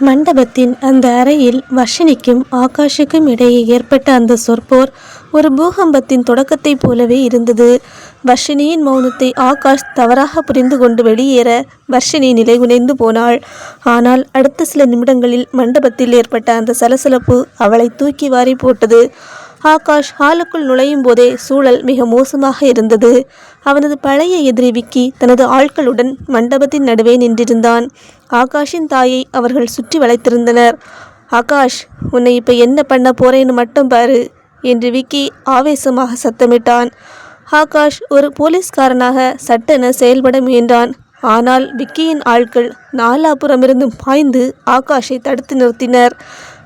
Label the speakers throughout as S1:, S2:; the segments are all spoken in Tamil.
S1: மண்டபத்தின் அந்த அறையில் வர்ஷினிக்கும் ஆகாஷுக்கும் இடையே ஏற்பட்ட அந்த சொற்போர் ஒரு பூகம்பத்தின் தொடக்கத்தைப் போலவே இருந்தது. வர்ஷினியின் மௌனத்தை ஆகாஷ் தவறாக புரிந்து கொண்டு வெளியேற வர்ஷினி நிலைகுலைந்து போனாள். ஆனால் அடுத்த சில நிமிடங்களில் மண்டபத்தில் ஏற்பட்ட அந்த சலசலப்பு அவளை தூக்கி வாரி போட்டது. ஆகாஷ் ஹாலுக்குள் நுழையும் போதே சூழல் மிக மோசமாக இருந்தது. அவனது பழைய எதிரி விக்கி தனது ஆட்களுடன் மண்டபத்தின் நடுவே நின்றிருந்தான். ஆகாஷின் தாயை அவர்கள் சுற்றி வளைத்திருந்தனர். ஆகாஷ், உன்னை இப்போ என்ன பண்ண போறேன்னு மட்டும் பாரு என்று விக்கி ஆவேசமாக சத்தமிட்டான். ஆகாஷ் ஒரு போலீஸ்காரனாக சட்டென செயல்பட முயன்றான். ஆனால் விக்கியின் ஆட்கள் நாலாபுறமிருந்தும் பாய்ந்து ஆகாஷை தடுத்து நிறுத்தினர்.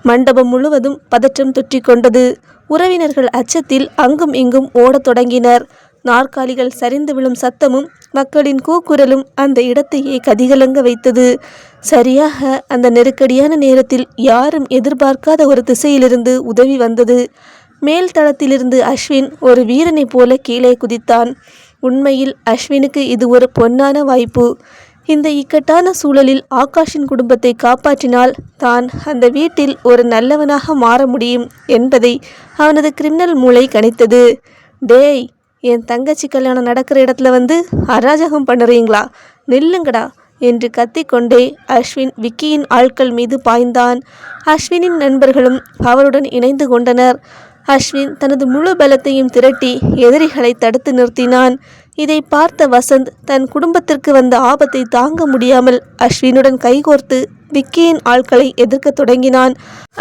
S1: மண்டபம் முழுவதும் பதற்றம் தொற்றிக்கொண்டது. உறவினர்கள் அச்சத்தில் அங்கும் இங்கும் ஓடத் தொடங்கினர். நாற்காலிகள் சரிந்து விழும் சத்தமும் மக்களின் கூக்குரலும் அந்த இடத்தையே கதிகலங்க வைத்தது. சரியாக அந்த நெருக்கடியான நேரத்தில் யாரும் எதிர்பார்க்காத ஒரு திசையிலிருந்து உதவி வந்தது. மேல் தளத்திலிருந்து அஸ்வின் ஒரு வீரனைப் போல கீழே குதித்தான். உண்மையில் அஸ்வினுக்கு இது ஒரு பொன்னான வாய்ப்பு. இந்த இக்கட்டான சூழலில் ஆகாஷின் குடும்பத்தை காப்பாற்றினால் தான் அந்த வீட்டில் ஒரு நல்லவனாக மாற முடியும் என்பதை அவனது கிரிமினல் மூளை கணித்தது. டேய், என் தங்கச்சி கல்யாணம் நடக்கிற இடத்துல வந்து அராஜகம் பண்ணுறீங்களா? நில்லுங்கடா என்று கத்திக்கொண்டே அஸ்வின் விக்கியின் ஆட்கள் மீது பாய்ந்தான். அஸ்வினின் நண்பர்களும் அவருடன் இணைந்து கொண்டனர். அஸ்வின் தனது முழு பலத்தையும் திரட்டி எதிரிகளை தடுத்து நிறுத்தினான். இதை பார்த்த வசந்த் தன் குடும்பத்திற்கு வந்த ஆபத்தை தாங்க முடியாமல் அஸ்வினுடன் கைகோர்த்து விக்கியின் ஆட்களை எதிர்க்க தொடங்கினான்.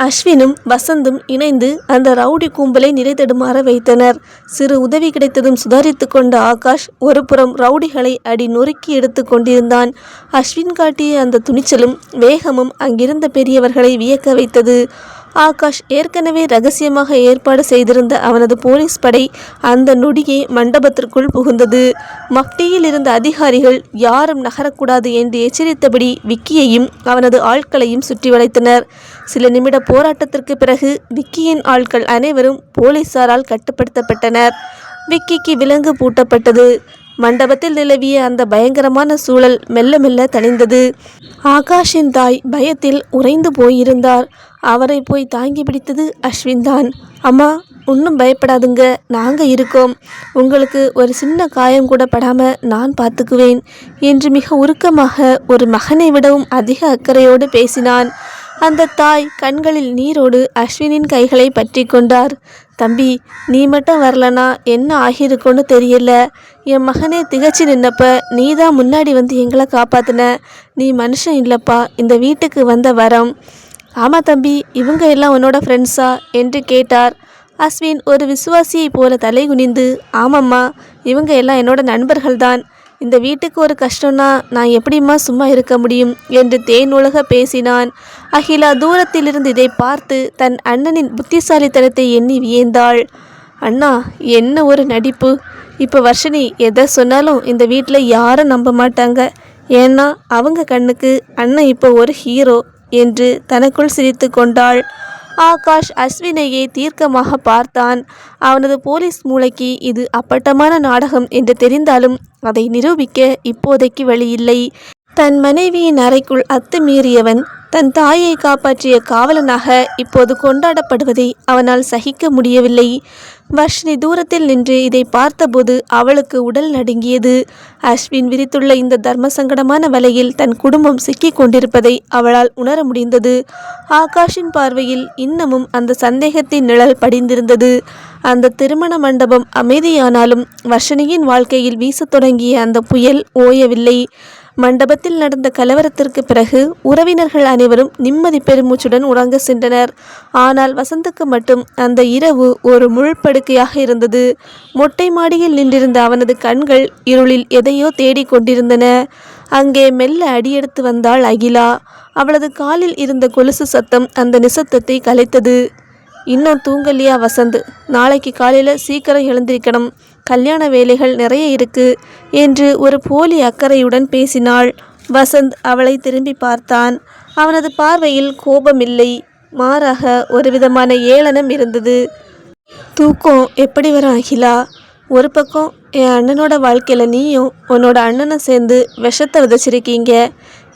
S1: அஸ்வினும் வசந்தும் இணைந்து அந்த ரவுடி கும்பலை நிலைதடுமாற வைத்தனர். சிறு உதவி கிடைத்ததும் சுதாரித்து கொண்ட ஆகாஷ் ஒரு புறம் ரவுடிகளை அடி நொறுக்கி எடுத்து கொண்டிருந்தான். அஸ்வின் காட்டிய அந்த துணிச்சலும் வேகமும் அங்கிருந்த பெரியவர்களை வியக்க வைத்தது. ஆகாஷ் ஏற்கனவே ரகசியமாக ஏற்பாடு செய்திருந்த அவனது போலீஸ் படை அந்த நொடியே மண்டபத்திற்குள் புகுந்தது. மஃப்டியில் இருந்த அதிகாரிகள் யாரும் நகரக்கூடாது என்று எச்சரித்தபடி விக்கியையும் அவனது ஆட்களையும் சுற்றி வளைத்தனர். சில நிமிட போராட்டத்திற்கு பிறகு விக்கியின் ஆட்கள் அனைவரும் போலீசாரால் கட்டுப்படுத்தப்பட்டனர். விக்கிக்கு விலங்கு பூட்டப்பட்டது. மண்டபத்தில் நிலவிய அந்த பயங்கரமான சூழல் மெல்ல மெல்ல தணிந்தது. ஆகாஷின் தாய் பயத்தில் உறைந்து போயிருந்தார். அவரை போய் தாங்கி பிடித்தது அஸ்வின் தான். அம்மா, ஒன்றும் பயப்படாதுங்க, நாங்கள் இருக்கோம். உங்களுக்கு ஒரு சின்ன காயம் கூட படாமல் நான் பார்த்துக்குவேன் என்று மிக உருக்கமாக ஒரு மகனை விடவும் அதிக அக்கறையோடு பேசினான். அந்த தாய் கண்களில் நீரோடு அஸ்வினின் கைகளை பற்றி கொண்டார். தம்பி, நீ மட்டும் வரலனா என்ன ஆகியிருக்குன்னு தெரியல. என் மகனே திகச்சு நின்னப்ப நீ தான் முன்னாடி வந்து எங்களை காப்பாத்தின. நீ மனுஷன் இல்லப்பா, இந்த வீட்டுக்கு வந்த வரம். ஆமாம் தம்பி, இவங்க எல்லாம் உன்னோட ஃப்ரெண்ட்ஸா என்று கேட்டார். அஸ்வின் ஒரு விசுவாசியை போல தலை குனிந்து, ஆமாம்மா, இவங்க எல்லாம் என்னோட நண்பர்கள்தான். இந்த வீட்டுக்கு ஒரு கஷ்டம்னா நான் எப்படிம்மா சும்மா இருக்க முடியும் என்று தேனுலக பேசினான். அகிலா தூரத்திலிருந்து இதை பார்த்து தன் அண்ணனின் புத்திசாலித்தனத்தை எண்ணி வியந்தாள். அண்ணா, என்ன ஒரு நடிப்பு! இப்போ வர்ஷினி எதை சொன்னாலும் இந்த வீட்டில் யாரும் நம்ப மாட்டாங்க. ஏன்னா அவங்க கண்ணுக்கு அண்ணன் இப்போ ஒரு ஹீரோ என்று தனக்குள் சிரித்து கொண்டாள். ஆகாஷ் அஸ்வினையே தீர்க்கமாக பார்த்தான். அவனது போலீஸ் மூளைக்கு இது அப்பட்டமான நாடகம் என்று தெரிந்தாலும் அதை நிரூபிக்க இப்போதைக்கு வழியில்லை. தன் மனைவியின் அறைக்குள் அத்துமீறியவன் தன் தாயை காப்பாற்றிய காவலனாக இப்போது கொண்டாடப்படுவதை அவனால் சகிக்க முடியவில்லை. வர்ஷினி தூரத்தில் நின்று இதை பார்த்தபோது அவளுக்கு உடல் நடுங்கியது. அஸ்வின் விரித்துள்ள இந்த தர்ம சங்கடமான வலையில் தன் குடும்பம் சிக்கி கொண்டிருப்பதை அவளால் உணர முடிந்தது. ஆகாஷின் பார்வையில் இன்னமும் அந்த சந்தேகத்தின் நிழல் படிந்திருந்தது. அந்த திருமண மண்டபம் அமைதியானாலும் வர்ஷினியின் வாழ்க்கையில் வீசத் தொடங்கிய அந்த புயல் ஓயவில்லை. மண்டபத்தில் நடந்த கலவரத்திற்கு பிறகு உறவினர்கள் அனைவரும் நிம்மதி பெருமூச்சுடன் உறங்க சென்றனர். ஆனால் வசந்துக்கு மட்டும் அந்த இரவு ஒரு முள்படுக்கையாக இருந்தது. மொட்டை மாடியில் நின்றிருந்த அவனது கண்கள் இருளில் எதையோ தேடிக் கொண்டிருந்தன. அங்கே மெல்ல அடியெடுத்து வந்தாள் அகிலா. அவளது காலில் இருந்த கொலுசு சத்தம் அந்த நிசத்தத்தை கலைத்தது. இன்னும் தூங்கலியா வசந்த்? நாளைக்கு காலையில் சீக்கிரம் எழுந்திருக்கணும். கல்யாண வேலைகள் நிறைய இருக்கு என்று ஒரு போலி அக்கறையுடன் பேசினாள். வசந்த் அவளை திரும்பி பார்த்தான். அவனது பார்வையில் கோபமில்லை, மாறாக ஒரு விதமான ஏளனம் இருந்தது. தூக்கம் எப்படி வரும் அகிலா? ஒரு பக்கம் என் அண்ணனோட வாழ்க்கையில் நீயும் உன்னோட அண்ணனை சேர்ந்து விஷத்தை விதைச்சிருக்கீங்க.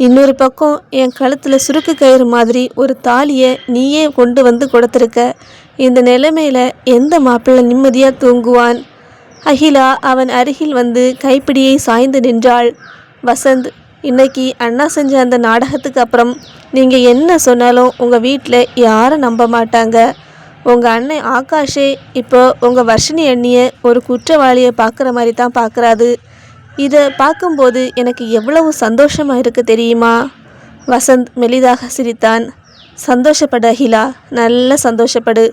S1: இன்னொரு பக்கம் என் கழுத்தில் சுருக்கு கயிறு மாதிரி ஒரு தாலியை நீயே கொண்டு வந்து கொடுத்துருக்க. இந்த நிலைமையில எந்த மாப்பிள்ளை நிம்மதியாக தூங்குவான்? அகிலா அவன் அருகில் வந்து கைப்பிடியை சாய்ந்து நின்றாள். வசந்த், இன்னைக்கு அண்ணா செஞ்ச அந்த நாடகத்துக்கு அப்புறம் நீங்கள் என்ன சொன்னாலும் உங்கள் வீட்டில் யாரும் நம்ப மாட்டாங்க. உங்கள் அண்ணன் ஆகாஷே இப்போ உங்கள் வர்ஷினி அண்ணியை ஒரு குற்றவாளியை பார்க்குற மாதிரி தான் பார்க்குறாது. இதை பார்க்கும்போது எனக்கு எவ்வளவு சந்தோஷமாக இருக்குது தெரியுமா? வசந்த் மெலிதாக சிரித்தான். சந்தோஷப்படு அகிலா, நல்ல சந்தோஷப்படு.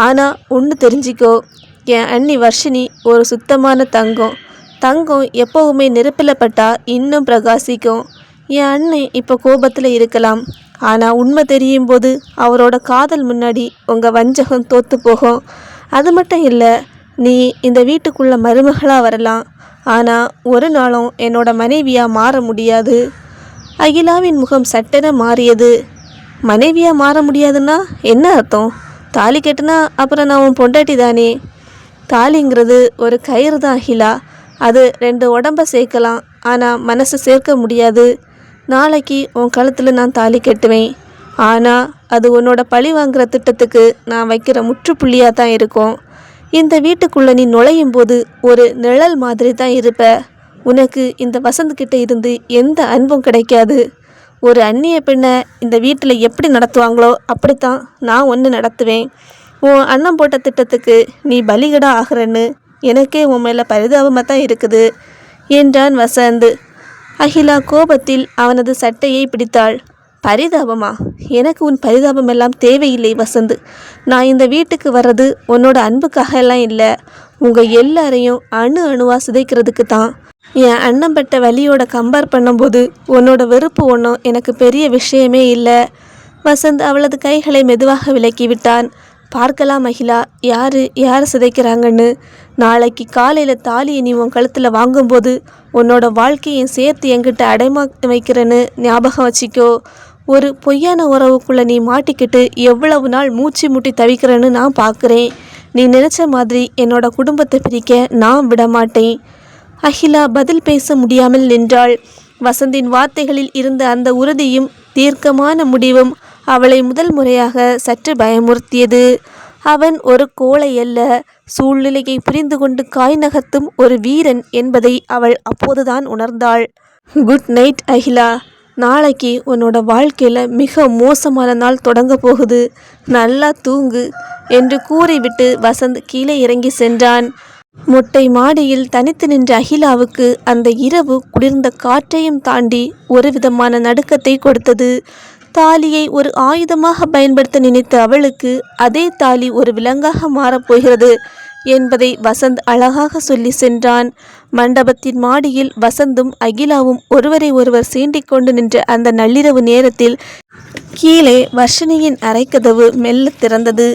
S1: ஆனால் ஒன்று தெரிஞ்சிக்கோ, என் அண்ணி வர்ஷினி ஒரு சுத்தமான தங்கம். தங்கம் எப்போவுமே நெருப்பில் பட்டா இன்னும் பிரகாசிக்கும். என் அண்ணன் இப்போ கோபத்தில் இருக்கலாம், ஆனால் உண்மை தெரியும் போது அவரோட காதல் முன்னாடி உங்கள் வஞ்சகம் தோற்று போகும். அது மட்டும் இல்லை, நீ இந்த வீட்டுக்குள்ளே மருமகளாக வரலாம், ஆனால் ஒரு நாளும் என்னோட மனைவியாக மாற முடியாது. அகிலாவின் முகம் சட்டென மாறியது. மனைவியாக மாற முடியாதுன்னா என்ன அர்த்தம்? தாலி கட்டுனா அப்புறம் நான் உன் பொண்டாட்டி தானே. தாலிங்கிறது ஒரு கயிறு தான் அகிலா. அது 2 உடம்பை சேர்க்கலாம், ஆனால் மனசை சேர்க்க முடியாது. நாளைக்கு உன் கழுத்தில் நான் தாலி கட்டுவேன், ஆனால் அது உன்னோட பழி வாங்குகிற திட்டத்துக்கு நான் வைக்கிற முற்றுப்புள்ளியாக தான் இருக்கும். இந்த வீட்டுக்குள்ளே நீ நுழையும் போது ஒரு நிழல் மாதிரி தான் இருப்ப. உனக்கு இந்த வசந்த்கிட்ட இருந்து எந்த அன்பும் கிடைக்காது. ஒரு அந்நிய பெண்ணை இந்த வீட்டில் எப்படி நடத்துவாங்களோ அப்படித்தான் நான் ஒன்று நடத்துவேன். உன் அண்ணன் போட்ட திட்டத்துக்கு நீ பலிகடா ஆகிறன்னு எனக்கே உன் மேலே பரிதாபமாக தான் இருக்குது என்றான் வசந்த். அகிலா கோபத்தில் அவனது சட்டையை பிடித்தாள். பரிதாபமா? எனக்கு உன் பரிதாபம் எல்லாம் தேவையில்லை வசந்த். நான் இந்த வீட்டுக்கு வர்றது உன்னோட அன்புக்காக எல்லாம் இல்லை, உங்கள் எல்லாரையும் அணுவாக சிதைக்கிறதுக்கு தான். என் அண்ணன் பட்ட வலியோட கம்பேர் பண்ணும்போது உன்னோட வெறுப்பு ஒன்றும் எனக்கு பெரிய விஷயமே இல்லை. வசந்த் அவளது கைகளை மெதுவாக விலக்கி விட்டான். பார்க்கலாம் அகிலா, யார் சிதைக்கிறாங்கன்னு. நாளைக்கு காலையில் தாலியை நீ உன் கழுத்தில் வாங்கும்போது உன்னோட வாழ்க்கையை சேர்த்து என்கிட்ட அடைமா வைக்கிறேன்னு ஞாபகம் வச்சிக்கோ. ஒரு பொய்யான உறவுக்குள்ளே நீ மாட்டிக்கிட்டு எவ்வளவு நாள் மூச்சு முட்டி தவிக்கிறேன்னு நான் பார்க்குறேன். நீ நினச்ச மாதிரி என்னோட குடும்பத்தை பிரிக்க நான் விட மாட்டேன். அகிலா பதில் பேச முடியாமல் நின்றாள். வசந்தின் வார்த்தைகளில் இருந்த அந்த உறுதியும் தீர்க்கமான முடிவும் அவளை முதல் முறையாக சற்று பயமுறுத்தியது. அவன் ஒரு கோழை அல்ல, சூழ்நிலையை புரிந்து கொண்டு காய் நகர்த்தும் ஒரு வீரன் என்பதை அவள் அப்போதுதான் உணர்ந்தாள். Good night Akila. நாளைக்கு உன்னோட வாழ்க்கையில் மிக மோசமான நாள் தொடங்க போகுது, நல்லா தூங்கு என்று கூறிவிட்டு வசந்த் கீழே இறங்கி சென்றான். மொட்டை மாடியில் தனித்து நின்ற அகிலாவுக்கு அந்த இரவு குளிர்ந்த காற்றையும் தாண்டி ஒரு விதமான நடுக்கத்தை கொடுத்தது. தாலியை ஒரு ஆயுதமாக பயன்படுத்த நினைத்த அவளுக்கு அதே தாலி ஒரு விலங்காக மாறப்போகிறது என்பதை வசந்த் அழகாக சொல்லி சென்றான். மண்டபத்தின் மாடியில் வசந்தும் அகிலாவும் ஒருவரை ஒருவர் சீண்டிக்கொண்டு நின்ற அந்த நள்ளிரவு நேரத்தில் கீழே வர்ஷினியின் அறைக்கதவு மெல்ல திறந்தது.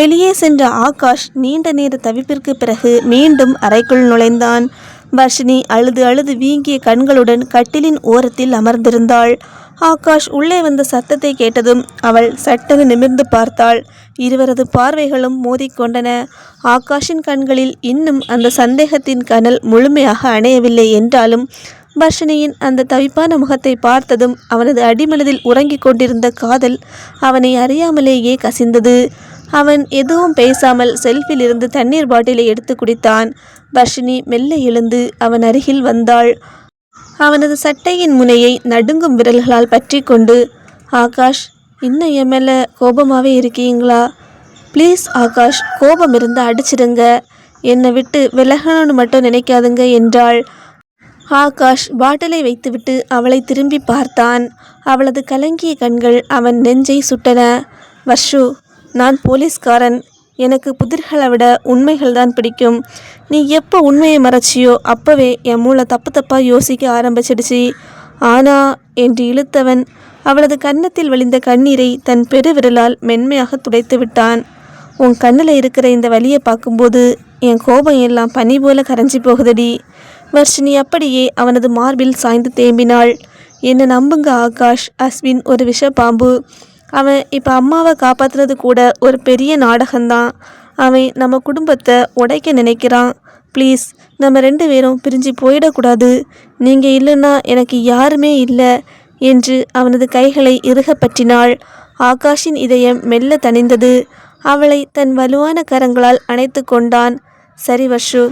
S1: வெளியே சென்ற ஆகாஷ் நீண்ட நேர தவிப்பிற்கு பிறகு மீண்டும் அறைக்குள் நுழைந்தான். வர்ஷினி அழுது அழுது வீங்கிய கண்களுடன் கட்டிலின் ஓரத்தில் அமர்ந்திருந்தாள். ஆகாஷ் உள்ளே வந்த சத்தத்தை கேட்டதும் அவள் சட்டென நிமிர்ந்து பார்த்தாள். இருவரது பார்வைகளும் மோதிக்கொண்டன. ஆகாஷின் கண்களில் இன்னும் அந்த சந்தேகத்தின் கனல் முழுமையாக அணையவில்லை என்றாலும் வர்ஷினியின் அந்த தவிப்பான முகத்தை பார்த்ததும் அவனது அடிமனதில் உறங்கிக் கொண்டிருந்த காதல் அவனை அறியாமலேயே கசிந்தது. அவன் எதுவும் பேசாமல் செல்ஃபில் இருந்து தண்ணீர் பாட்டிலை எடுத்து குடித்தான். வர்ஷினி மெல்ல எழுந்து அவன் அருகில் வந்தாள். அவனது சட்டையின் முனையை நடுங்கும் விரல்களால் பற்றி கொண்டு, ஆகாஷ், இன்னும் என் மேலே கோபமாகவே இருக்கீங்களா? ப்ளீஸ் ஆகாஷ், கோபம் இருந்து அடிச்சிடுங்க, என்னை விட்டு விலகணும்னு மட்டும் நினைக்காதுங்க என்றாள். ஆகாஷ் பாட்டிலை வைத்துவிட்டு அவளை திரும்பி பார்த்தான். அவளது கலங்கிய கண்கள் அவன் நெஞ்சை சுட்டன. வர்ஷு, நான் போலீஸ்காரன். எனக்கு புதிர்களை விட உண்மைகள் தான் பிடிக்கும். நீ எப்போ உண்மையை மறைச்சியோ அப்போவே என் மூளை தப்பாக யோசிக்க ஆரம்பிச்சிடுச்சு. ஆனா என்று இழுத்தவன் அவளது கன்னத்தில் வழிந்த கண்ணீரை தன் பெருவிரலால் மென்மையாக துடைத்து விட்டான். உன் கண்ணில் இருக்கிற இந்த வலியை பார்க்கும்போது என் கோபம் எல்லாம் பனி போல கரைஞ்சி போகுதடி. வர்ஷினி அப்படியே அவனது மார்பில் சாய்ந்து தேம்பினாள். என்னை நம்புங்க ஆகாஷ், அஸ்வின் ஒரு விஷப்பாம்பு. அவன் இப்போ அம்மாவை காப்பாற்றுறது கூட ஒரு பெரிய நாடகம்தான். அவன் நம்ம குடும்பத்தை உடைக்க நினைக்கிறான். ப்ளீஸ், நம்ம 2 பேரும் பிரிஞ்சு போயிடக்கூடாது. நீங்கள் இல்லைன்னா எனக்கு யாருமே இல்லை. என்று அவனது கைகளை இறுக பற்றினாள். ஆகாஷின் இதயம் மெல்ல தணிந்தது. அவளை தன் வலுவான கரங்களால் அணைத்து கொண்டான். சரி வர்ஷு,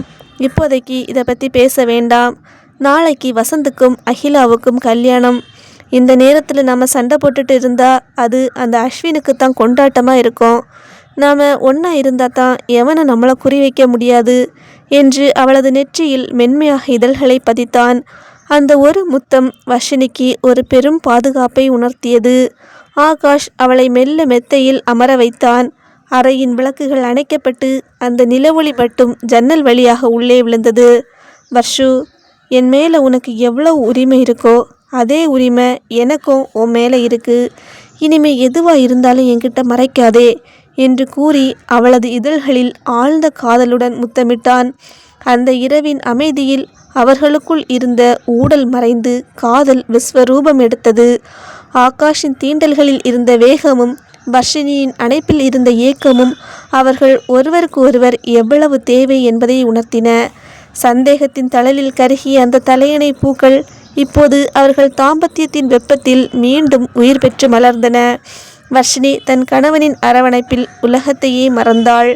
S1: இப்போதைக்கு இதை பற்றி பேச வேண்டாம். நாளைக்கு வசந்துக்கும் அகிலாவுக்கும் கல்யாணம். இந்த நேரத்தில் நம்ம சண்டை போட்டுட்டு இருந்தால் அது அந்த அஸ்வினுக்கு தான் கொண்டாட்டமாக இருக்கும். நாம் ஒன்றா இருந்தால் தான் எவனை நம்மளை குறி வைக்க முடியாது என்று அவளது நெற்றியில் மென்மையாக இதழ்களை பதித்தான். அந்த ஒரு முத்தம் வர்ஷினிக்கு ஒரு பெரும் பாதுகாப்பை உணர்த்தியது. ஆகாஷ் அவளை மெல்ல மெத்தையில் அமர வைத்தான். அறையின் விளக்குகள் அணைக்கப்பட்டு அந்த நிலவொளி மட்டும் ஜன்னல் வழியாக உள்ளே விழுந்தது. வர்ஷு, என் மேலே உனக்கு எவ்வளவு உரிமை இருக்கோ அதே உரிமை எனக்கும் உன் மேலே இருக்குது. இனிமே எதுவாக இருந்தாலும் என்கிட்ட மறைக்காதே என்று கூறி அவளது இதழ்களில் ஆழ்ந்த காதலுடன் முத்தமிட்டான். அந்த இரவின் அமைதியில் அவர்களுக்குள் இருந்த ஊடல் மறைந்து காதல் விஸ்வரூபம் எடுத்தது. ஆகாஷின் தீண்டல்களில் இருந்த வேகமும் வர்ஷினியின் அணைப்பில் இருந்த ஏக்கமும் அவர்கள் ஒருவருக்கு ஒருவர் எவ்வளவு தேவை என்பதை உணர்த்தின. சந்தேகத்தின் தழலில் கருகிய அந்த தலையணை பூக்கள் இப்போது அவர்கள் தாம்பத்தியத்தின் வெப்பத்தில் மீண்டும் உயிர் பெற்று மலர்ந்தன. வர்ஷினி தன் கணவனின் அரவணைப்பில் உலகத்தையே மறந்தாள்.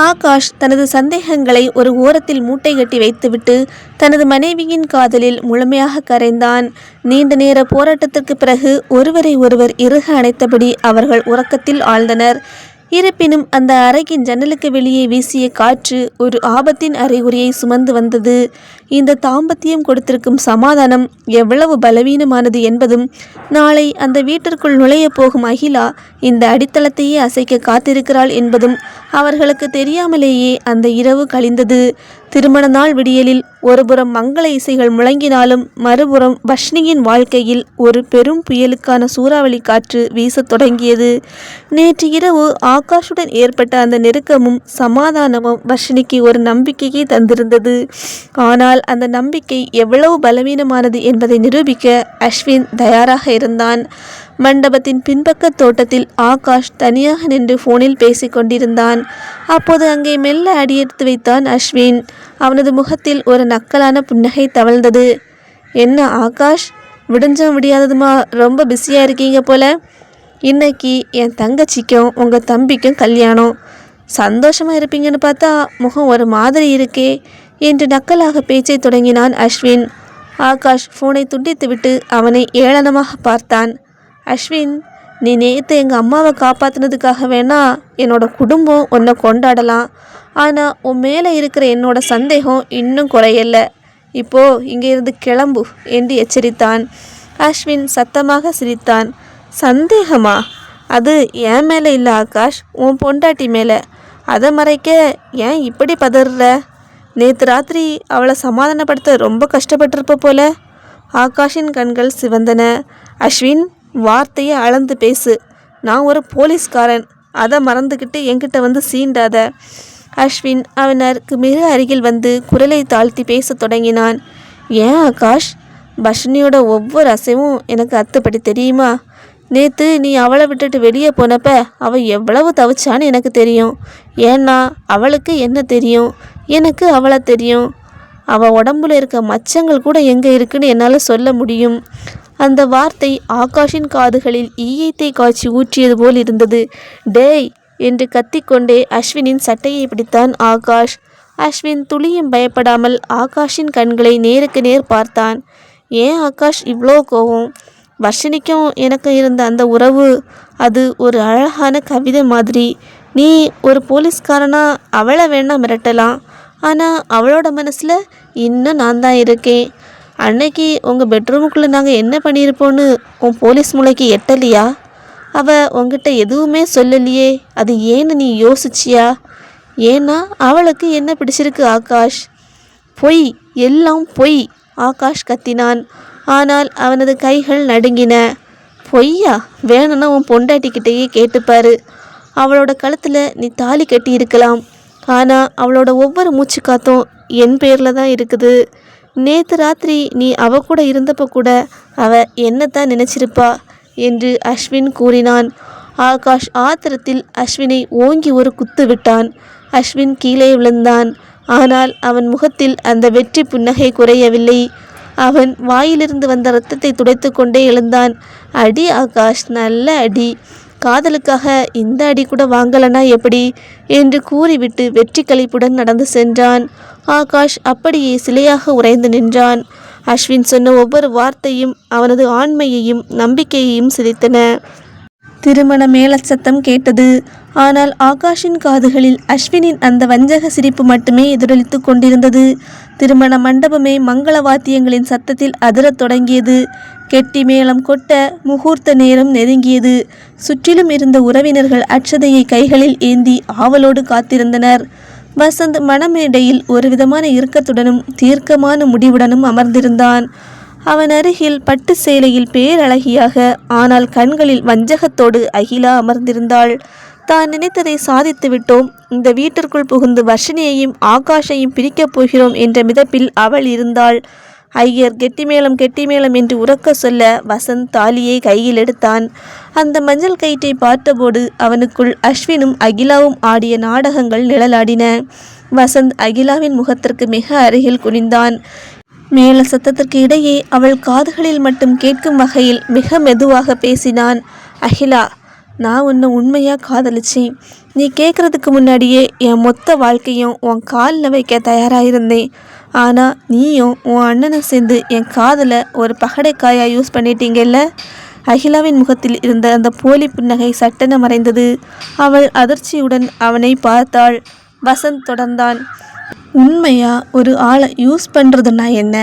S1: ஆகாஷ் தனது சந்தேகங்களை ஒரு ஓரத்தில் மூட்டை கட்டி வைத்துவிட்டு தனது மனைவியின் காதலில் முழுமையாக கரைந்தான். நீண்ட நேர போராட்டத்திற்கு பிறகு ஒருவரை ஒருவர் இறுக அணைத்தபடி அவர்கள் உறக்கத்தில் ஆழ்ந்தனர். இருப்பினும் அந்த அறையின் ஜன்னலுக்கு வெளியே வீசிய காற்று ஒரு ஆபத்தின் அறிகுறியை சுமந்து வந்தது. இந்த தாம்பத்தியம் கொடுத்திருக்கும் சமாதானம் எவ்வளவு பலவீனமானது என்பதும், நாளை அந்த வீட்டிற்குள் நுழைய போகும் அகிலா இந்த அடித்தளத்தையே அசைக்க காத்திருக்கிறாள் என்பதும் அவர்களுக்கு தெரியாமலேயே அந்த இரவு கழிந்தது. திருமண நாள் விடியலில் ஒருபுறம் மங்கள இசைகள் முழங்கினாலும் மறுபுறம் வர்ஷினியின் வாழ்க்கையில் ஒரு பெரும் புயலுக்கான சூறாவளி காற்று வீசத் தொடங்கியது. நேற்று இரவு ஆகாஷுடன் ஏற்பட்ட அந்த நெருக்கமும் சமாதானமும் வர்ஷினிக்கு ஒரு நம்பிக்கையை தந்திருந்தது. ஆனால் அந்த நம்பிக்கை எவ்வளவு பலவீனமானது என்பதை நிரூபிக்க அஸ்வின் தயாராக இருந்தான். மண்டபத்தின் பின்பக்க தோட்டத்தில் ஆகாஷ் தனியாக நின்று போனில் பேசிக் கொண்டிருந்தான். அப்போது அங்கே மெல்ல அடியெடுத்து வைத்தான் அஸ்வின். அவனது முகத்தில் ஒரு நக்கலான புன்னகை தவழ்ந்தது. என்ன ஆகாஷ், விடிஞ்சும் விடியாததுமா ரொம்ப பிஸியாக இருக்கீங்க போல. இன்னைக்கு என் தங்கச்சிக்கும் உங்கள் தம்பிக்கும் கல்யாணம். சந்தோஷமாக இருப்பீங்கன்னு பார்த்தா முகம் ஒரு மாதிரி இருக்கே என்று நக்கலாக பேச்சை தொடங்கினான் அஸ்வின். ஆகாஷ் ஃபோனை துண்டித்துவிட்டு அவனை ஏளனமாக பார்த்தான். அஸ்வின், நீ நேற்று எங்கள் அம்மாவை காப்பாற்றினதுக்காக வேணா என்னோட குடும்பம் உன்னை கொண்டாடலாம். ஆனால் உன் மேலே இருக்கிற என்னோட சந்தேகம் இன்னும் குறையலை. இப்போது இங்கே இருந்து கிளம்பு என்று எச்சரித்தான். அஸ்வின் சத்தமாக சிரித்தான். சந்தேகமா? அது என் மேலே இல்லை ஆகாஷ், உன் பொண்டாட்டி மேலே. அதை மறைக்க ஏன் இப்படி பதற? நேற்று ராத்திரி அவளை சமாதானப்படுத்த ரொம்ப கஷ்டப்பட்டிருப்ப போல. ஆகாஷின் கண்கள் சிவந்தன. அஸ்வின், வார்த்தையை அளந்து பேசு. நான் ஒரு போலீஸ்காரன், அதை மறந்துக்கிட்டு என்கிட்ட வந்து சீண்டாத. அஸ்வின் அவனருக்கு மிக அருகில் வந்து குரலை தாழ்த்தி பேசத் தொடங்கினான். ஏன் ஆகாஷ், பஷினியோட ஒவ்வொரு அசைவும் எனக்கு அத்துப்படி தெரியுமா? நேற்று நீ அவளை விட்டுட்டு வெளியே போனப்ப அவள் எவ்வளவு தவிச்சான்னு எனக்கு தெரியும். ஏன்னா அவளுக்கு என்ன தெரியும், எனக்கு அவளை தெரியும். அவள் உடம்புல இருக்க மச்சங்கள் கூட எங்கே இருக்குன்னு என்னால் சொல்ல முடியும். அந்த வார்த்தை ஆகாஷின் காதுகளில் ஈயத்தை காய்ச்சி ஊற்றியது போல் இருந்தது. டேய் என்று கத்திக்கொண்டே அஸ்வினின் சட்டையை பிடித்தான் ஆகாஷ். அஸ்வின் துளியும் பயப்படாமல் ஆகாஷின் கண்களை நேருக்கு நேர் பார்த்தான். ஏன் ஆகாஷ் இவ்வளோ கோவம்? வர்ஷினிக்கும் எனக்கு இருந்த அந்த உறவு அது ஒரு அழகான கவிதை மாதிரி. நீ ஒரு போலீஸ்காரனா அவளை வேணா மிரட்டலாம், ஆனால் அவளோட மனசில் இன்னும் நான் தான் இருக்கேன். அன்னைக்கு உங்கள் பெட்ரூமுக்குள்ளே நாங்கள் என்ன பண்ணியிருப்போன்னு உன் போலீஸ் மூளைக்கு எட்டலையா? அவள் உங்ககிட்ட எதுவுமே சொல்லலையே, அது ஏன்னு நீ யோசிச்சியா? ஏன்னா அவளுக்கு என்ன பிடிச்சிருக்கு ஆகாஷ்? பொய், எல்லாம் பொய், ஆகாஷ் கத்தினான். ஆனால் அவனது கைகள் நடுங்கின. பொய்யா? வேணும்னா உன் பொண்டாட்டிக்கிட்டேயே கேட்டுப்பாரு. அவளோட கழுத்தில் நீ தாலி கட்டி இருக்கலாம், ஆனால் அவளோட ஒவ்வொரு மூச்சு காத்தும் என் பேரில் தான் இருக்குது. நேற்று ராத்திரி நீ அவ கூட இருந்தப்போ கூட அவ என்னத்தான் நினச்சிருப்பா என்று அஸ்வின் கூறினான். ஆகாஷ் ஆத்திரத்தில் அஸ்வினை ஓங்கி ஒரு குத்து விட்டான். அஸ்வின் கீழே விழுந்தான். ஆனால் அவன் முகத்தில் அந்த வெற்றி புன்னகை குறையவில்லை. அவன் வாயிலிருந்து வந்த இரத்தத்தை துடைத்து கொண்டே எழுந்தான். அடி ஆகாஷ், நல்ல அடி. காதலுக்காக இந்த அடி கூட வாங்கலனா எப்படி என்று கூறிவிட்டு வெற்றி களிப்புடன் நடந்து சென்றான். ஆகாஷ் அப்படியே சிலையாக உறைந்து நின்றான். அஸ்வின் சொன்ன ஒவ்வொரு வார்த்தையும் அவனது ஆண்மையையும் நம்பிக்கையையும் சிதைத்தன. திருமண மேளச்சத்தம் கேட்டது. ஆனால் ஆகாஷின் காதுகளில் அஸ்வினின் அந்த வஞ்சக சிரிப்பு மட்டுமே எதிரொலித்து கொண்டிருந்தது. திருமண மண்டபமே மங்கள வாத்தியங்களின் சத்தத்தில் அதிரத் தொடங்கியது. கெட்டி மேளம் கொட்ட முகூர்த்த நேரம் நெருங்கியது. சுற்றிலும் இருந்த உறவினர்கள் அட்சதையை கைகளில் ஏந்தி ஆவலோடு காத்திருந்தனர். வசந்த் மணமேடையில் ஒரு விதமான இறுக்கத்துடனும் தீர்க்கமான முடிவுடனும் அமர்ந்திருந்தான். அவன் அருகில் பட்டு சேலையில் பேரழகியாக, ஆனால் கண்களில் வஞ்சகத்தோடு அகிலா அமர்ந்திருந்தாள். தான் நினைத்ததை சாதித்து விட்டோம், இந்த வீட்டிற்குள் புகுந்து வர்ஷினியையும் ஆகாஷையும் பிரிக்கப் போகிறோம் என்ற மிதப்பில் அவள் இருந்தாள். ஐயர் கெட்டிமேளம் என்று உரக்க சொல்ல வசந்த் தாலியை கையில் எடுத்தான். அந்த மஞ்சள் கயிற்றை பார்த்தபோது அவனுக்குள் அஸ்வினும் அகிலாவும் ஆடிய நாடகங்கள் நிழலாடின. வசந்த் அகிலாவின் முகத்திற்கு மிக அருகில் குனிந்தான். மேல சத்தத்திற்கு இடையே அவள் காதுகளில் மட்டும் கேட்கும் வகையில் மிக மெதுவாக பேசினான். அகிலா, நான் உன்னை உண்மையாக காதலிச்சேன். நீ கேட்குறதுக்கு முன்னாடியே என் மொத்த வாழ்க்கையும் உன் காலில் வைக்க தயாராகிருந்தேன். ஆனால் நீயும் உன் அண்ணனை சேர்ந்து என் காதலை ஒரு பகடைக்காயாக யூஸ் பண்ணிட்டீங்கல்ல. அகிலாவின் முகத்தில் இருந்த அந்த போலி புன்னகை சட்டென மறைந்தது. அவள் அதிர்ச்சியுடன் அவனை பார்த்தாள். வசந்த் தொடர்ந்தான். உண்மையா ஒரு ஆளை யூஸ் பண்ணுறதுன்னா என்ன,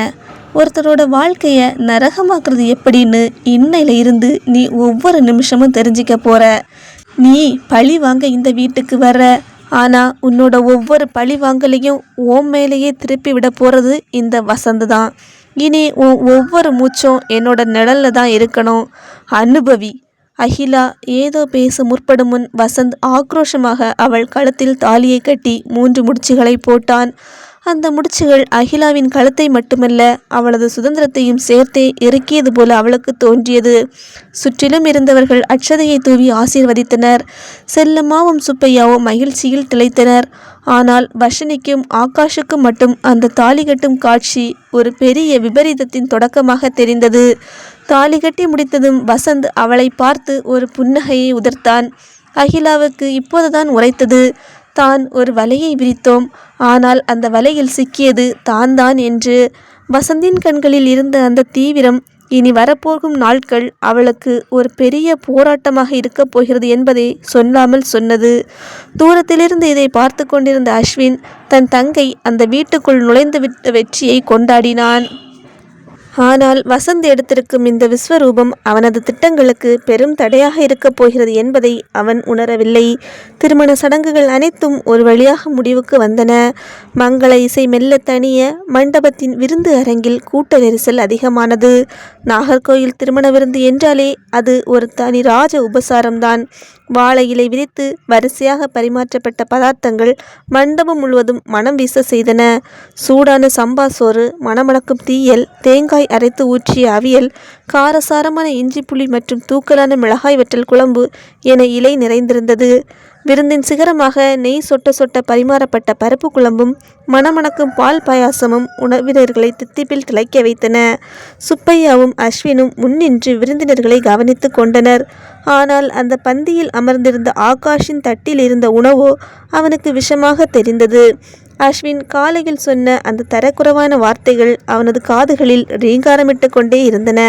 S1: ஒருத்தரோட வாழ்க்கையை நரகமாக்குறது எப்படின்னு இன்னையில இருந்து நீ ஒவ்வொரு நிமிஷமும் தெரிஞ்சிக்க போற. நீ பழி வாங்க இந்த வீட்டுக்கு வர்ற, ஆனால் உன்னோட ஒவ்வொரு பழி வாங்கலையும் ஓம் மேலேயே திருப்பி விட போகிறது இந்த வசந்த் தான். இனி உன் ஒவ்வொரு மூச்சும் என்னோட நிழலில் தான் இருக்கணும். அனுபவி. அகிலா ஏதோ பேச முற்படும் முன் வசந்த் ஆக்ரோஷமாக அவள் கழுத்தில் தாலியை கட்டி 3 முடிச்சுகளை போட்டான். அந்த முடிச்சுகள் அகிலாவின் கழுத்தை மட்டுமல்ல, அவளது சுதந்திரத்தையும் சேர்த்தே இறுக்கியது போல அவளுக்கு தோன்றியது. சுற்றிலும் இருந்தவர்கள் அட்சதையை தூவி ஆசீர்வதித்தனர். செல்லம்மாவும் சுப்பையாவும் மகிழ்ச்சியில் திளைத்தனர். ஆனால் வர்ஷினிக்கும் ஆகாஷுக்கும் மட்டும் அந்த தாலி கட்டும் காட்சி ஒரு பெரிய விபரீதத்தின் தொடக்கமாக தெரிந்தது. தாலி கட்டி முடித்ததும் வசந்த் அவளை பார்த்து ஒரு புன்னகையை உதிர்த்தான். அகிலாவுக்கு இப்போதுதான் உரைத்தது. தான் ஒரு வலையை விரித்தோம், ஆனால் அந்த வலையில் சிக்கியது தான் என்று. வசந்தின் கண்களில் இருந்த அந்த தீவிரம் இனி வரப்போகும் நாட்கள் அவளுக்கு ஒரு பெரிய போராட்டமாக இருக்கப் போகிறது என்பதை சொல்லாமல் சொன்னது. தூரத்திலிருந்து இதை பார்த்து கொண்டிருந்த அஸ்வின் தன் தங்கை அந்த வீட்டுக்குள் நுழைந்துவிட்ட வெற்றியை கொண்டாடினான். ஆனால் வசந்த் எடுத்திருக்கும் இந்த விஸ்வரூபம் அவனது திட்டங்களுக்கு பெரும் தடையாக இருக்கப் போகிறது என்பதை அவன் உணரவில்லை. திருமண சடங்குகள் அனைத்தும் ஒரு வழியாக முடிவுக்கு வந்தன. மங்கள இசை மெல்ல தனிய மண்டபத்தின் விருந்து அரங்கில் கூட்ட நெரிசல் அதிகமானது. நாகர்கோயில் திருமண விருந்து என்றாலே அது ஒரு தனி ராஜ உபசாரம்தான். வாழை இலை விரித்து வரிசையாக பரிமாற்றப்பட்ட பதார்த்தங்கள் மண்டபம் முழுவதும் மனம் வீச செய்தன. சூடான சம்பா சோறு, மணமணக்கும் தீயல், தேங்காய் அரைத்து ஊற்றிய அவியல், காரசாரமான இஞ்சி புளி மற்றும் தூக்கலான மிளகாய் வற்றல் குழம்பு என இலை நிறைந்திருந்தது. விருந்தின் சிகரமாக நெய் சொட்ட சொட்ட பரிமாறப்பட்ட பருப்பு குழம்பும் மணமணக்கும் பால் பாயாசமும் உணவினர்களை தித்திப்பில் திளைக்க வைத்தன. சுப்பையாவும் அஸ்வினும் முன்னின்று விருந்தினர்களை கவனித்து கொண்டனர். ஆனால் அந்த பந்தியில் அமர்ந்திருந்த ஆகாஷின் தட்டில் இருந்த உணவோ அவனுக்கு விஷமாக தெரிந்தது. அஸ்வின் காலையில் சொன்ன அந்த தரக்குறைவான வார்த்தைகள் அவனது காதுகளில் ரீங்காரமிட்டு கொண்டே இருந்தன.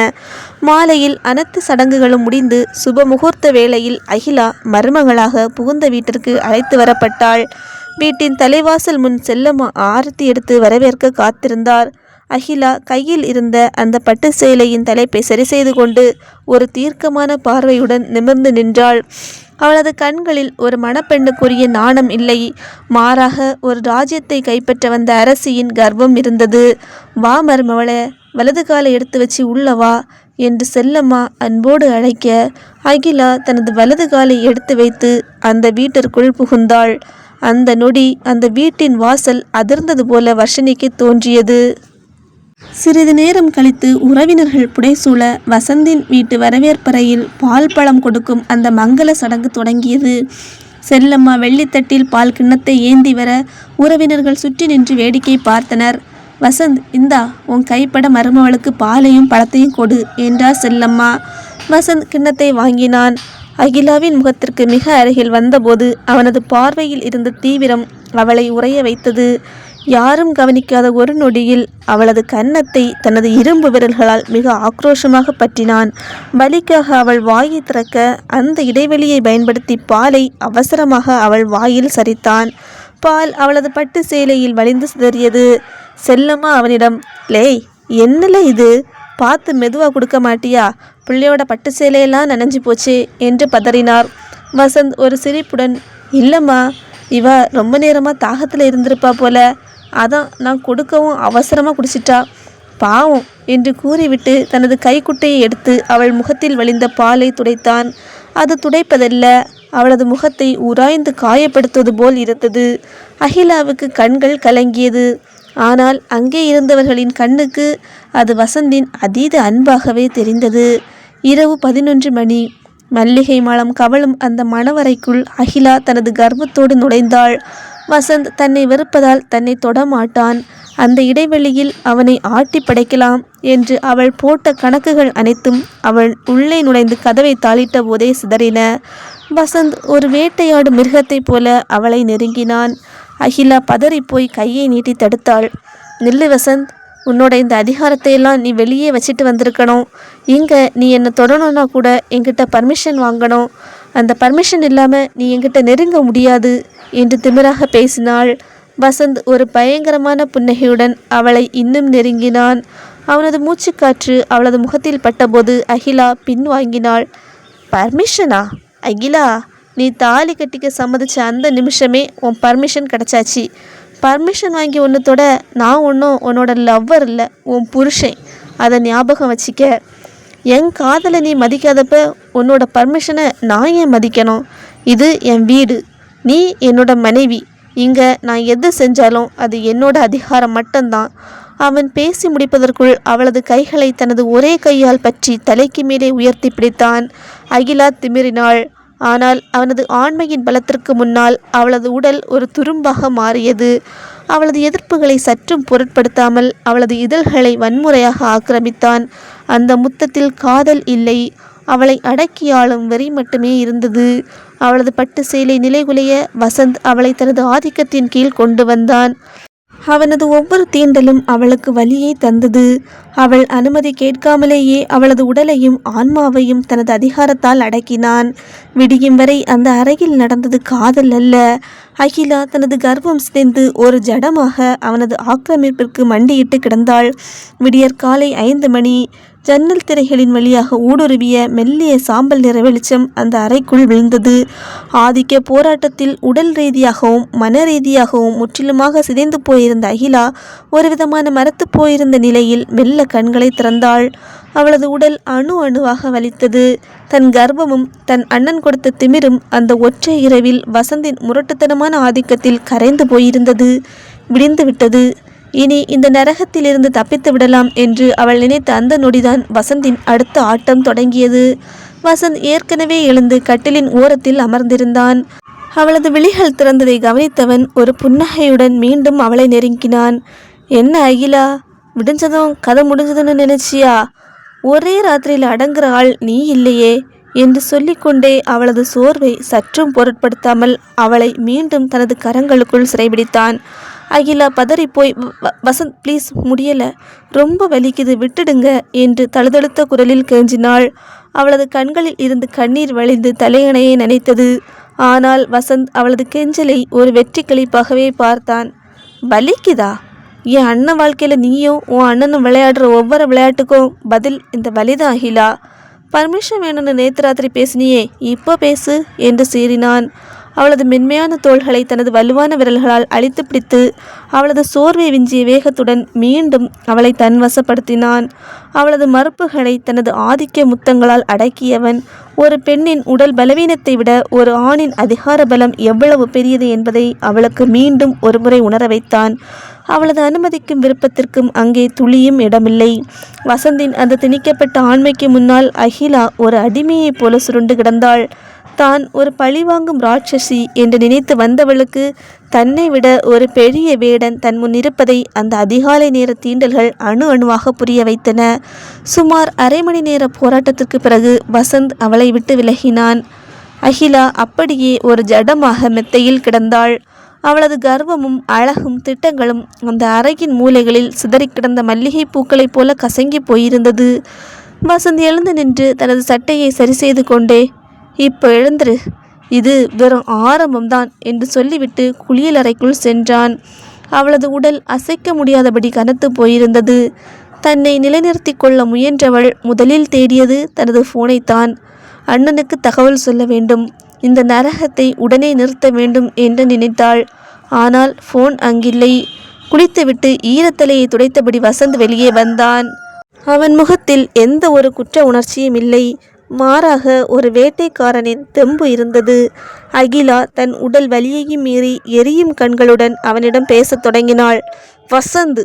S1: மாலையில் அனைத்து சடங்குகளும் முடிந்து சுப முகூர்த்த வேளையில் அகிலா மருமகளாக புகுந்த வீட்டிற்கு அழைத்து வரப்பட்டாள். வீட்டின் தலைவாசல் முன் செல்லம்மா ஆரத்தி எடுத்து வரவேற்க காத்திருந்தார். அகிலா கையில் இருந்த அந்த பட்டு சேலையின் தலைப்பை சரி செய்து கொண்டு ஒரு தீர்க்கமான பார்வையுடன் நிமிர்ந்து நின்றாள். அவளது கண்களில் ஒரு மணப்பெண்ணுக்குரிய நாணம் இல்லை, மாறாக ஒரு ராஜ்யத்தை கைப்பற்ற வந்த அரசியின் கர்வம் இருந்தது. வா மருமவளே, வலது காலை எடுத்து வச்சு உள்ளவா என்று செல்லம்மா அன்போடு அழைக்க அகிலா தனது வலது காலை எடுத்து வைத்து அந்த வீட்டிற்குள் புகுந்தாள். அந்த நொடி அந்த வீட்டின் வாசல் அதிர்ந்தது போல வர்ஷினிக்கு தோன்றியது. சிறிது நேரம் கழித்து உறவினர்கள் புடைசூழ வசந்தின் வீட்டு வரவேற்பறையில் பால் பழம் கொடுக்கும் அந்த மங்கள சடங்கு தொடங்கியது. செல்லம்மா வெள்ளித்தட்டில் பால் கிண்ணத்தை ஏந்தி வர உறவினர்கள் சுற்றி நின்று வேடிக்கை பார்த்தனர். வசந்த், இந்தா உன் கைப்பட மருமவளுக்கு பாலையும் பழத்தையும் கொடு என்றார் செல்லம்மா. வசந்த் கிண்ணத்தை வாங்கினான். அகிலாவின் முகத்திற்கு மிக அருகில் வந்தபோது அவனது பார்வையில் இருந்த தீவிரம் அவளை உறைய வைத்தது. யாரும் கவனிக்காத ஒரு நொடியில் அவளது கன்னத்தை தனது இரும்பு விரல்களால் மிக ஆக்ரோஷமாக பற்றினான். வலிக்காக அவள் வாயை திறக்க அந்த இடைவெளியை பயன்படுத்தி பாலை அவசரமாக அவள் வாயில் சரித்தான். பால் அவளது பட்டு சேலையில் வலிந்து சிதறியது. செல்லம்மா அவனிடம், லேய், என்னல இது, பார்த்து மெதுவாக கொடுக்க மாட்டியா, பிள்ளையோட பட்டு சேலையெல்லாம் நனைஞ்சு போச்சு என்று பதறினார். வசந்த் ஒரு சிரிப்புடன், இல்லைம்மா, இவ ரொம்ப நேரமாக தாகத்தில் இருந்திருப்பா போல, அதான் நான் கொடுக்கவும் அவசரமாக குடிச்சிட்டா, பாவம் என்று கூறிவிட்டு தனது கைக்குட்டையை எடுத்து அவள் முகத்தில் வழிந்த பாலை துடைத்தான். அது துடைப்பதல்ல, அவளது முகத்தை உராய்ந்து காயப்படுத்துவது போல் இருந்தது. அகிலாவுக்கு கண்கள் கலங்கியது. ஆனால் அங்கே இருந்தவர்களின் கண்ணுக்கு அது வசந்தின் அதீத அன்பாகவே தெரிந்தது. இரவு 11 மணி. மல்லிகை மலம் கவலும் அந்த மணவரைக்குள் அகிலா தனது கர்வத்தோடு நுழைந்தாள். வசந்த் தன்னை வெறுப்பதால் தன்னை தொடமாட்டான். அந்த இடைவெளியில் அவனை ஆட்டி படைக்கலாம் என்று அவள் போட்ட கணக்குகள் அனைத்தும் அவள் உள்ளே நுழைந்து கதவை தாளிட்ட போதே சிதறின. வசந்த் ஒரு வேட்டையாடு மிருகத்தைப் போல அவளை நெருங்கினான். அகிலா பதறிப்போய் கையை நீட்டி தடுத்தாள். நில்லு வசந்த், உன்னோட இந்த அதிகாரத்தையெல்லாம் நீ வெளியே வச்சுட்டு வந்திருக்கணும். இங்கே நீ என்னை தொடணும்னா கூட என்கிட்ட பர்மிஷன் வாங்கணும். அந்த பர்மிஷன் இல்லாமல் நீ என்கிட்ட நெருங்க முடியாது என்று திமிராக பேசினாள். வசந்த் ஒரு பயங்கரமான புன்னகையுடன் அவளை இன்னும் நெருங்கினான். அவனது மூச்சுக்காற்று அவளது முகத்தில் பட்டபோது அகிலா பின்வாங்கினாள். பர்மிஷனா? அகிலா, நீ தாலி கட்டிக்க சம்மதிச்ச அந்த நிமிஷமே உன் பர்மிஷன் கிடச்சாச்சு. பர்மிஷன் வாங்கி ஒன்றுத்தோட நான் ஒன்றும் உன்னோட லவ்வர் இல்லை, உன் புருஷன். அதை ஞாபகம் வச்சிக்க. என் காதலை நீ மதிக்காதப்ப உன்னோட பர்மிஷனை நான் ஏன் மதிக்கணும்? இது என் வீடு, நீ என்னோட மனைவி. இங்கே நான் எது செஞ்சாலும் அது என்னோட அதிகாரம் மட்டும்தான். அவன் பேசி முடிப்பதற்குள் அவளது கைகளை தனது ஒரே கையால் பற்றி தலைக்கு மேலே உயர்த்தி பிடித்தான். அகிலா திமிரினாள். ஆனால் அவனது ஆண்மையின் பலத்திற்கு முன்னால் அவளது உடல் ஒரு துரும்பாக மாறியது. அவளது எதிர்ப்புகளை சற்றும் பொருட்படுத்தாமல் அவளது இதழ்களை வன்முறையாக ஆக்கிரமித்தான். அந்த முத்தத்தில் காதல் இல்லை, அவளை அடக்கியாளும் வெறி மட்டுமே இருந்தது. அவளது பட்டு சேலை நிலைகுலைய வசந்த் அவளை தனது ஆதிக்கத்தின் கீழ் கொண்டு வந்தான். அவனது ஒவ்வொரு தீண்டலும் அவளுக்கு வலியை தந்தது. அவள் அனுமதி கேட்காமலேயே அவளது உடலையும் ஆன்மாவையும் தனது அதிகாரத்தால் அடக்கினான். விடியும் வரை அந்த அறையில் நடந்தது காதல் அல்ல. அகிலா தனது கர்வம் சிதைந்து ஒரு ஜடமாக அவனது ஆக்கிரமிப்பிற்கு மண்டியிட்டு கிடந்தாள். விடியற்காலை 5 மணி. ஜன்னல் திரைகளின் வழியாக ஊடுருவிய மெல்லிய சாம்பல் நிற வெளிச்சம் அந்த அறைக்குள் விழுந்தது. ஆதிக்க போராட்டத்தில் உடல் ரீதியாகவும் மன ரீதியாகவும் முற்றிலுமாக சிதைந்து போயிருந்த அகிலா ஒரு விதமான மரத்து போயிருந்த நிலையில் மெல்ல கண்களை திறந்தாள். அவளது உடல் அணு அணுவாக வலித்தது. தன் கர்வமும் தன் அண்ணன் கொடுத்த திமிரும் அந்த ஒற்றை இரவில் வசந்தின் முரட்டுத்தனமான ஆதிக்கத்தில் கரைந்து போயிருந்தது. விடிந்து விட்டது. இனி இந்த நரகத்திலிருந்து தப்பித்து விடலாம் என்று அவள் நினைத்த அந்த நொடிதான் வசந்தின் அடுத்த ஆட்டம் தொடங்கியது. வசந்த் ஏற்கனவே எழுந்து கட்டிலின் ஓரத்தில் அமர்ந்திருந்தான். அவளது விழிகள் திறந்ததை கவனித்தவன் ஒரு புன்னகையுடன் மீண்டும் அவளை நெருங்கினான். என்ன அகிலா, விடிஞ்சதும் கதை முடிஞ்சதுன்னு நினைச்சியா? ஒரே ராத்திரியில் அடங்குற ஆள் நீ இல்லையே என்று சொல்லிக்கொண்டே அவளது சோர்வை சற்றும் பொருட்படுத்தாமல் அவளை மீண்டும் தனது கரங்களுக்குள் சிறைபிடித்தான். அகிலா பதறிப்போய், வசந்த் ப்ளீஸ், முடியலை, ரொம்ப வலிக்குது, விட்டுடுங்க என்று தழுதழுத்த குரலில் கெஞ்சினாள். அவளது கண்களில் இருந்து கண்ணீர் வழிந்து தலையணையை நனைத்தது. ஆனால் வசந்த் அவளது கெஞ்சலை ஒரு வெற்றி களிப்பாகவே பார்த்தான். வலிக்குதா? என் அண்ணன் வாழ்க்கையில் நீயும் உன் அண்ணனும் விளையாடுற ஒவ்வொரு விளையாட்டுக்கும் பதில் இந்த வலிதான் அகிலா. பர்மிஷன் வேணும்னு நேற்று ராத்திரி பேசினியே, இப்போ பேசு என்று சீறினான். அவளது மென்மையான தோள்களை தனது வலுவான விரல்களால் அழித்து பிடித்து அவளது சோர்வை விஞ்சிய வேகத்துடன் மீண்டும் அவளை தன்வசப்படுத்தினான். அவளது மறுப்புகளை தனது ஆதிக்க முத்தங்களால் அடக்கியவன் ஒரு பெண்ணின் உடல் பலவீனத்தை விட ஒரு ஆணின் அதிகார பலம் எவ்வளவு பெரியது என்பதை அவளுக்கு மீண்டும் ஒருமுறை உணர வைத்தான். அவளது அனுமதிக்கும் விருப்பத்திற்கும் அங்கே துளியும் இடமில்லை. வசந்தின் அந்த திணிக்கப்பட்ட ஆண்மைக்கு முன்னால் அகிலா ஒரு அடிமையைப் போல சுருண்டு கிடந்தாள். தான் ஒரு பழிவாங்கும் ராட்சசி என்று நினைத்து வந்தவளுக்கு தன்னை விட ஒரு பெரிய வேடன் தன் முன் இருப்பதை அந்த அதிகாலை நேர தீண்டல்கள் அணு அணுவாக புரிய வைத்தன. சுமார் அரை மணி நேர போராட்டத்திற்கு பிறகு வசந்த் அவளை விட்டு விலகினான். அகிலா அப்படியே ஒரு ஜடமாக மெத்தையில் கிடந்தாள். அவளது கர்வமும் அழகும் திட்டங்களும் அந்த அறையின் மூலைகளில் சிதறி கிடந்த மல்லிகை பூக்களைப் போல கசங்கி போயிருந்தது. வசந்த் எழுந்து நின்று தனது சட்டையை சரி செய்து கொண்டே, இப்போ எழுந்துரு, இது வெறும் ஆரம்பம்தான் என்று சொல்லிவிட்டு குளியலறைக்குள் சென்றான். அவளது உடல் அசைக்க முடியாதபடி கனத்து போயிருந்தது. தன்னை நிலைநிறுத்தி கொள்ள முயன்றவள் முதலில் தேடியது தனது போனைத்தான். அண்ணனுக்கு தகவல் சொல்ல வேண்டும், இந்த நரகத்தை உடனே நிறுத்த வேண்டும் என்று நினைத்தாள். ஆனால் போன் அங்கில்லை. குளித்துவிட்டு ஈரத்தலையை துடைத்தபடி வசந்த் வெளியே வந்தான். அவன் முகத்தில் எந்த ஒரு குற்ற உணர்ச்சியும் இல்லை. மாறாக ஒரு வேட்டைக்காரனின் தெம்பு இருந்தது. அகிலா தன் உடல் வலியையும் மீறி எரியும் கண்களுடன் அவனிடம் பேசத் தொடங்கினாள். வசந்த்,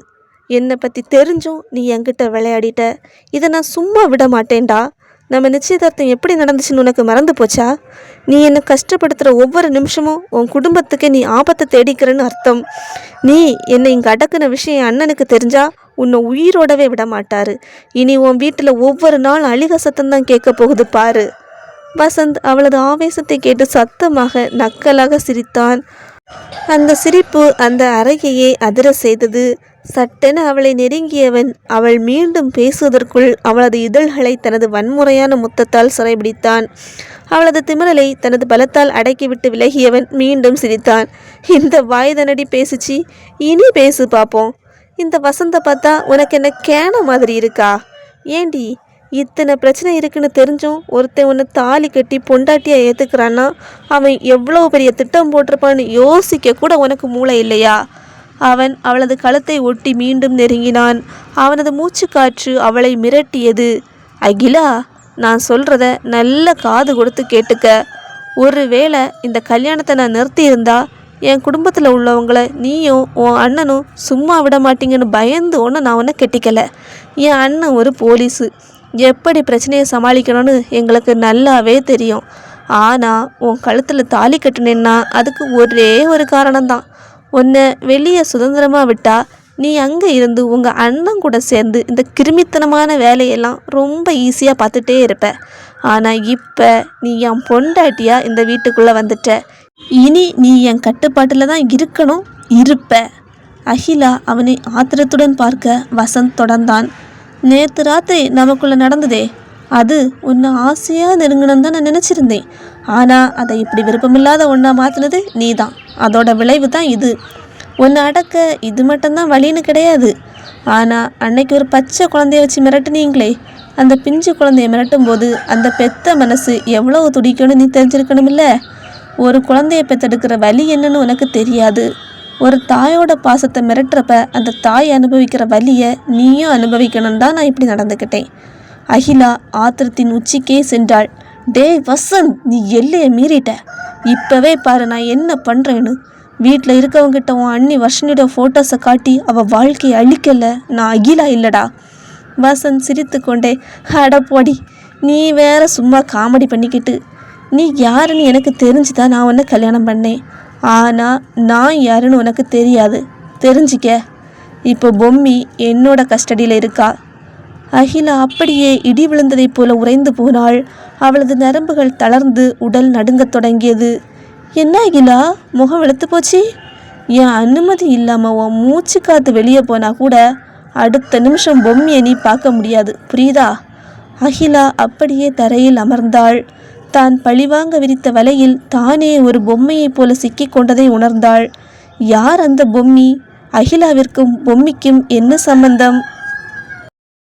S1: என்னை பற்றி தெரிஞ்சும் நீ என்கிட்ட விளையாடிட்ட. இதை நான் சும்மா விட மாட்டேன்டா. நம்ம நிச்சயதார்த்தம் எப்படி நடந்துச்சுன்னு உனக்கு மறந்து போச்சா? நீ என்னை கஷ்டப்படுத்துகிற ஒவ்வொரு நிமிஷமும் உன் குடும்பத்துக்கு நீ ஆபத்தை தேடிக்கிறன்னு அர்த்தம். நீ என்னை இங்கே அடக்குன விஷயம் அண்ணனுக்கு தெரிஞ்சா உன்னை உயிரோடவே விட மாட்டாரு. இனி உன் வீட்டில் ஒவ்வொரு நாள் அழுக சத்தம்தான் கேட்க போகுது பாரு. வசந்த் அவளது ஆவேசத்தை கேட்டு சத்தமாக நக்கலாக சிரித்தான். அந்த சிரிப்பு அந்த அறையையே அதிர செய்தது. சட்டென அவளை நெருங்கியவன் அவள் மீண்டும் பேசுவதற்குள் அவளது இதழ்களை தனது வன்முறையான முத்தத்தால் சிறைபிடித்தான். அவளது திமிரலை தனது பலத்தால் அடக்கிவிட்டு விலகியவன் மீண்டும் சிரித்தான். இந்த வாய்தனடி பேசுச்சி, இனி பேசு பார்ப்போம். இந்த வசந்த பார்த்தா உனக்கு என்ன கேன மாதிரி இருக்கா? ஏண்டி, இத்தனை பிரச்சனை இருக்குன்னு தெரிஞ்சும் ஒருத்தன் உன்னை தாலி கட்டி பொண்டாட்டியாக ஏற்றுக்கிறான்னா அவன் எவ்வளோ பெரிய திட்டம் போட்டிருப்பான்னு யோசிக்க கூட உனக்கு மூளை இல்லையா? அவன் அவளது கழுத்தை ஒட்டி மீண்டும் நெருங்கினான். அவனது மூச்சு காற்று அவளை மிரட்டியது. அகிலா, நான் சொல்கிறத நல்ல காது கொடுத்து கேட்டுக்க. ஒருவேளை இந்த கல்யாணத்தை நான் நிறுத்தியிருந்தா என் குடும்பத்தில் உள்ளவங்களை நீயும் உன் அண்ணனும் சும்மா விட மாட்டீங்கன்னு பயந்து ஒன்று நான் உன்னை கெட்டிக்கலை. என் அண்ணன் ஒரு போலீஸு, எப்படி பிரச்சனையை சமாளிக்கணும்னு எங்களுக்கு நல்லாவே தெரியும். ஆனால் உன் கழுத்தில் தாலி கட்டினேன்னா அதுக்கு ஒரே ஒரு காரணம்தான். உன்னை வெளியே சுதந்திரமாக விட்டா நீ அங்கே இருந்து உங்கள் அண்ணன் கூட சேர்ந்து இந்த கிருமித்தனமான வேலையெல்லாம் ரொம்ப ஈஸியாக பார்த்துட்டே இருப்ப. ஆனால் இப்போ நீ என் பொண்டாட்டியாக இந்த வீட்டுக்குள்ளே வந்துட்ட. இனி நீ என் கட்டுப்பாட்டில் தான் இருக்கணும், இருப்ப. அகிலா அவனை ஆத்திரத்துடன் பார்க்க வசந்த் தொடர்ந்தான். நேற்று ராத்திரி நமக்குள்ளே நடந்ததே, அது உன்னை ஆசையாக நெருங்கணும்னு தான் நான் நினச்சிருந்தேன். ஆனால் அதை இப்படி விருப்பமில்லாத ஒன்றா மாற்றினது நீ தான். அதோட விளைவு தான் இது. உன்னை அடக்க இது மட்டும்தான் வழின்னு கிடையாது. ஆனால் அன்னைக்கு ஒரு பச்சை குழந்தைய வச்சு மிரட்டுனீங்களே, அந்த பிஞ்சு குழந்தைய மிரட்டும் போது அந்த பெத்த மனசு எவ்வளவு துடிக்கும்னு நீ தெரிஞ்சிருக்கணுமில்ல. ஒரு குழந்தைய பெற்றெடுக்கிற வலி என்னன்னு உனக்கு தெரியாது. ஒரு தாயோட பாசத்தை மிரட்டுறப்ப அந்த தாய் அனுபவிக்கிற வலியை நீயும் அனுபவிக்கணும்னு தான் நான் இப்படி நடந்துக்கிட்டேன். அகிலா ஆத்திரத்தின் உச்சிக்கே சென்றாள். டேய் வசந்த், நீ எல்லையை மீறிட்ட. இப்போவே பாரு நான் என்ன பண்ணுறேன்னு. வீட்டில் இருக்கவங்கிட்ட உன் அண்ணி வர்ஷினியோட ஃபோட்டோஸை காட்டி அவள் வாழ்க்கையை அழிக்கலை. நான் அகிலா இல்லைடா. வசந்த் சிரித்து கொண்டே, அடப்போடி, நீ வேற சும்மா காமெடி பண்ணிக்கிட்டு. நீ யாருன்னு எனக்கு தெரிஞ்சுதான் நான் உன்னை கல்யாணம் பண்ணேன். ஆனால் நான் யாருன்னு உனக்கு தெரியாது, தெரிஞ்சிக்க. இப்போ பொம்மி என்னோட கஸ்டடியில் இருக்கா. அகிலா அப்படியே இடி விழுந்ததைப் போல உறைந்து போனாள். அவளது நரம்புகள் தளர்ந்து உடல் நடுங்கத் தொடங்கியது. என்ன அகிலா, முகம் வெளுத்து போச்சு? என் அனுமதி இல்லாமல் உன் மூச்சு காற்று வெளியே போனால் கூட அடுத்த நிமிஷம் பொம்மியை நீ பார்க்க முடியாது, புரியுதா? அகிலா அப்படியே தரையில் அமர்ந்தாள். தான் பழிவாங்க விரித்த வலையில் தானே ஒரு பொம்மையைப் போல சிக்கி கொண்டதை உணர்ந்தாள். யார் அந்த பொம்மி? அகிலாவிற்கும் பொம்மிக்கும் என்ன சம்பந்தம்?